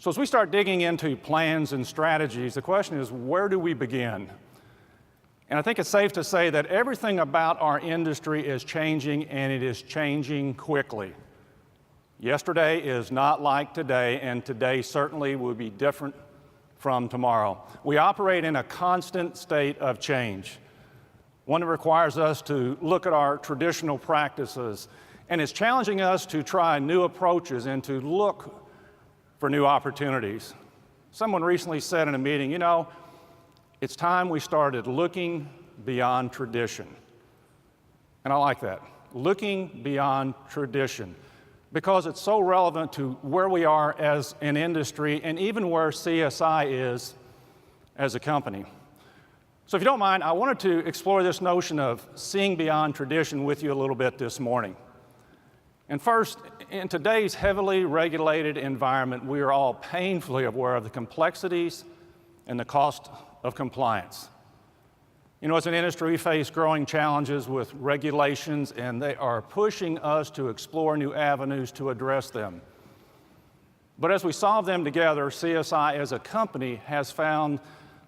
So as we start digging into plans and strategies, the question is, where do we begin? And I think it's safe to say that everything about our industry is changing, and it is changing quickly. Yesterday is not like today, and today certainly will be different from tomorrow. We operate in a constant state of change, one that requires us to look at our traditional practices, and is challenging us to try new approaches and to look for new opportunities. Someone recently said in a meeting, you know, it's time we started looking beyond tradition. And I like that, looking beyond tradition, because it's so relevant to where we are as an industry and even where CSI is as a company. So if you don't mind, I wanted to explore this notion of seeing beyond tradition with you a little bit this morning. And first, in today's heavily regulated environment, we are all painfully aware of the complexities and the cost of compliance. You know, as an industry, we face growing challenges with regulations, and they are pushing us to explore new avenues to address them. But as we solve them together, CSI as a company has found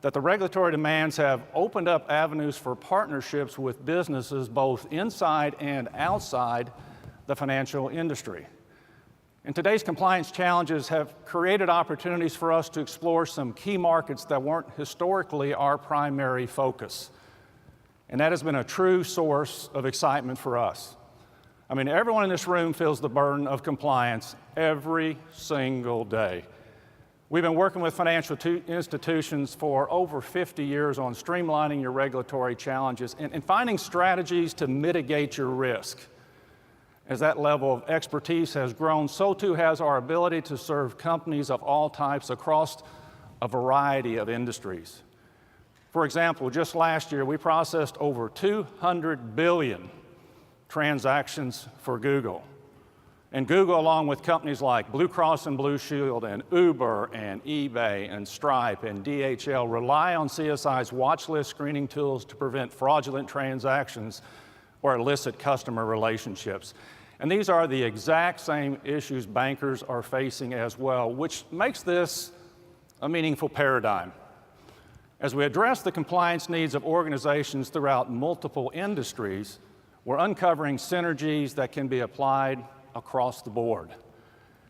that the regulatory demands have opened up avenues for partnerships with businesses both inside and outside the financial industry. And today's compliance challenges have created opportunities for us to explore some key markets that weren't historically our primary focus. And that has been a true source of excitement for us. I mean, everyone in this room feels the burden of compliance every single day. We've been working with financial institutions for over 50 years on streamlining your regulatory challenges and finding strategies to mitigate your risk. As that level of expertise has grown, so too has our ability to serve companies of all types across a variety of industries. For example, just last year, we processed over 200 billion transactions for Google. And Google, along with companies like Blue Cross and Blue Shield and Uber and eBay and Stripe and DHL, rely on CSI's watch list screening tools to prevent fraudulent transactions or illicit customer relationships. And these are the exact same issues bankers are facing as well, which makes this a meaningful paradigm. As we address the compliance needs of organizations throughout multiple industries, we're uncovering synergies that can be applied across the board.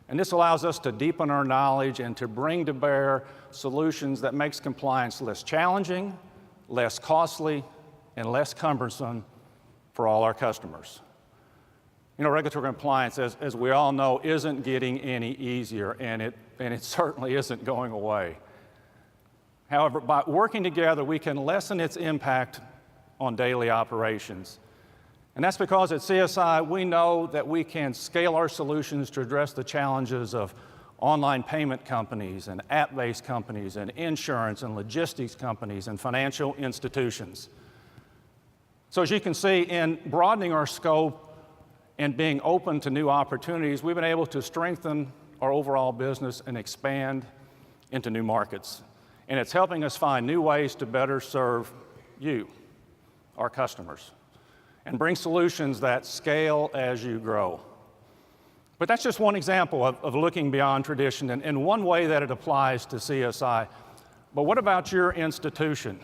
And this allows us to deepen our knowledge and to bring to bear solutions that makes compliance less challenging, less costly, and less cumbersome for all our customers. You know, regulatory compliance, as we all know, isn't getting any easier, and it certainly isn't going away. However, by working together, we can lessen its impact on daily operations. And that's because at CSI, we know that we can scale our solutions to address the challenges of online payment companies and app-based companies and insurance and logistics companies and financial institutions. So as you can see, in broadening our scope and being open to new opportunities, we've been able to strengthen our overall business and expand into new markets. And it's helping us find new ways to better serve you, our customers, and bring solutions that scale as you grow. But that's just one example of looking beyond tradition and one way that it applies to CSI. But what about your institution?